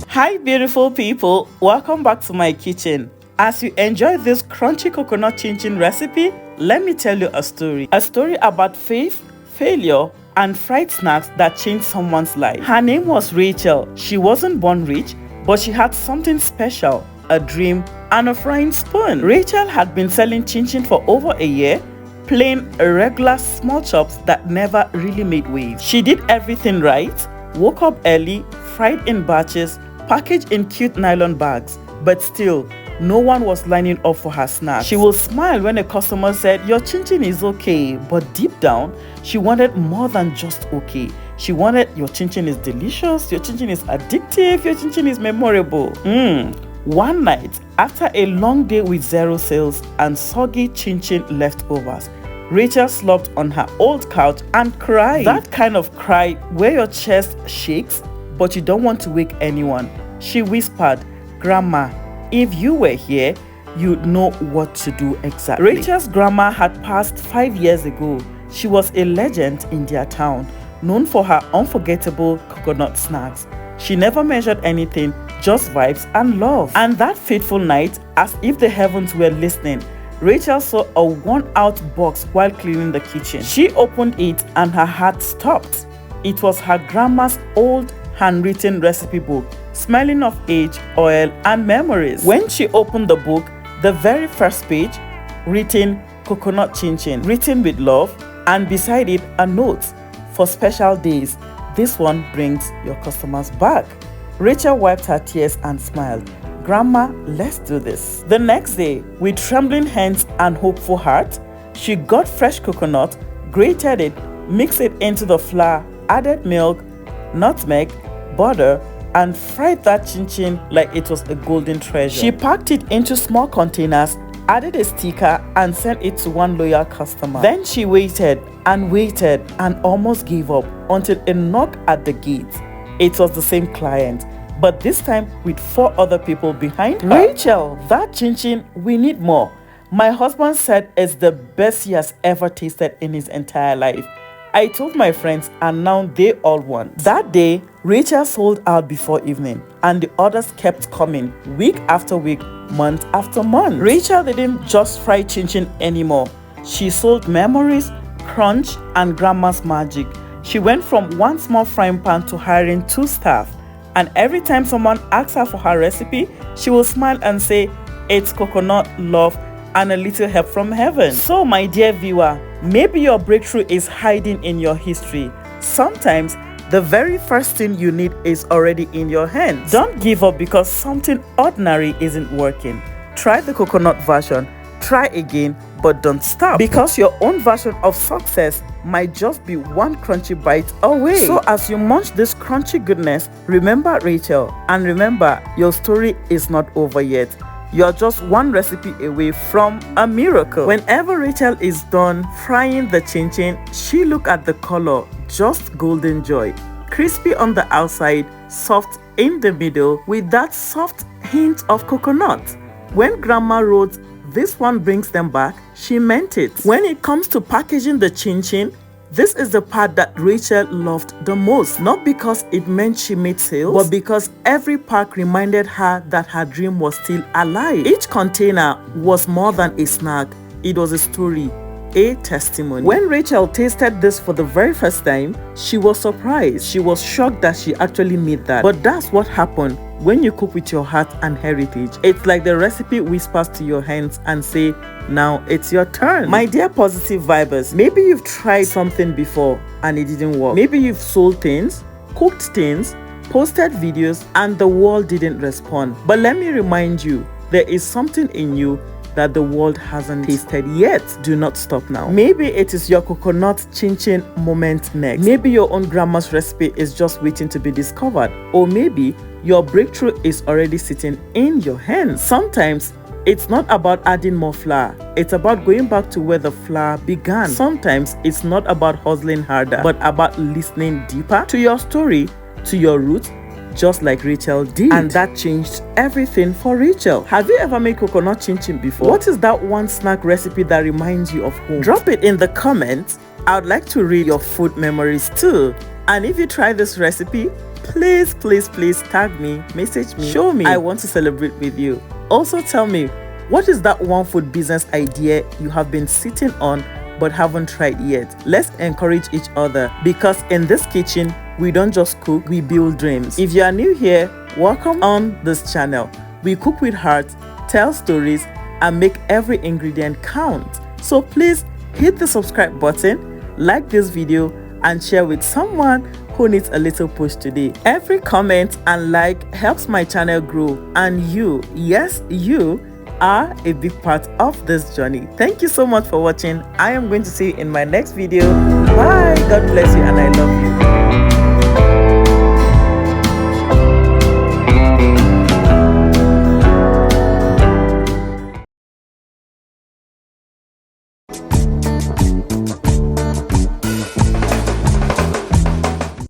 Hi beautiful people, welcome back to my kitchen. As you enjoy this crunchy coconut chinchin recipe, let me tell you a story. A story about faith, failure, and fried snacks that changed someone's life. Her name was Rachel. She wasn't born rich, but she had something special, a dream, and a frying spoon. Rachel had been selling chinchin for over a year, plain regular small chops that never really made waves. She did everything right, woke up early, fried in batches, packaged in cute nylon bags, but still, no one was lining up for her snacks. She will smile when a customer said, "Your chinchin is okay," but deep down, she wanted more than just okay. She wanted, "Your chinchin is delicious, your chinchin is addictive, your chinchin is memorable." One night, after a long day with zero sales and soggy chinchin leftovers, Rachel slumped on her old couch and cried. That kind of cry where your chest shakes, but you don't want to wake anyone. She whispered, "Grandma, if you were here, you'd know what to do exactly." Rachel's grandma had passed 5 years ago. She was a legend in their town, known for her unforgettable coconut snacks. She never measured anything, just vibes and love. And that fateful night, as if the heavens were listening, Rachel saw a worn-out box while cleaning the kitchen. She opened it and her heart stopped. It was her grandma's old handwritten recipe book, smelling of age, oil, and memories. When she opened the book, the very first page, written "Coconut Chinchin," written with love, and beside it a note, "For special days, this one brings your customers back." Rachel wiped her tears and smiled. "Grandma, let's do this." The next day, with trembling hands and hopeful heart, she got fresh coconut, grated it, mixed it into the flour, added milk, nutmeg, butter, and fried that chinchin like it was a golden treasure. She packed it into small containers, added a sticker, and sent it to one loyal customer. Then she waited and almost gave up until a knock at the gate. It was the same client, but this time with 4 other people behind her. "Rachel, that chinchin, we need more. My husband said it's the best he has ever tasted in his entire life. I told my friends and now they all want." That day, Rachel sold out before evening and the orders kept coming week after week, month after month. Rachel didn't just fry chinchin anymore. She sold memories, crunch, and grandma's magic. She went from one small frying pan to hiring 2 staff. And every time someone asked her for her recipe, she will smile and say, "It's coconut, love, and a little help from heaven." So my dear viewer, maybe your breakthrough is hiding in your history. Sometimes the very first thing you need is already in your hands. Don't give up because something ordinary isn't working. Try the coconut version, try again, but don't stop, because your own version of success might just be one crunchy bite away. So as you munch this crunchy goodness, remember Rachel, and remember your story is not over yet. You're just one recipe away from a miracle. Whenever Rachel is done frying the chinchin, she look at the color, just golden joy. Crispy on the outside, soft in the middle, with that soft hint of coconut. When Grandma wrote, "This one brings them back," she meant it. When it comes to packaging the chinchin, this is the part that Rachel loved the most. Not because it meant she made sales, but because every pack reminded her that her dream was still alive. Each container was more than a snack. It was a story, a testimony. When Rachel tasted this for the very first time, she was surprised. She was shocked that she actually made that. But that's what happened when you cook with your heart and heritage. It's like the recipe whispers to your hands and say, "Now it's your turn." My dear positive vibers, maybe you've tried something before and it didn't work. Maybe you've sold things, cooked things, posted videos, and the world didn't respond. But let me remind you, there is something in you that the world hasn't tasted yet. Do not stop now. Maybe it is your coconut chinchin moment next. Maybe your own grandma's recipe is just waiting to be discovered. Or maybe your breakthrough is already sitting in your hands. Sometimes it's not about adding more flour. It's about going back to where the flour began. Sometimes it's not about hustling harder, but about listening deeper to your story, to your roots, just like Rachel did. And that changed everything for Rachel. Have you ever made coconut chinchin before? What is that one snack recipe that reminds you of home? Drop it in the comments. I'd like to read your food memories too. And if you try this recipe, please tag me, message me, show me. I want to celebrate with you. Also tell me, what is that one food business idea you have been sitting on but haven't tried yet? Let's encourage each other, because in this kitchen, we don't just cook, we build dreams. If you are new here, welcome on this channel. We cook with heart, tell stories, and make every ingredient count. So please hit the subscribe button, like this video, and share with someone who needs a little push today. Every comment and like helps my channel grow, and you, yes, you are a big part of this journey. Thank you so much for watching. I am going to see you in my next video. Bye. God bless you, and I love you.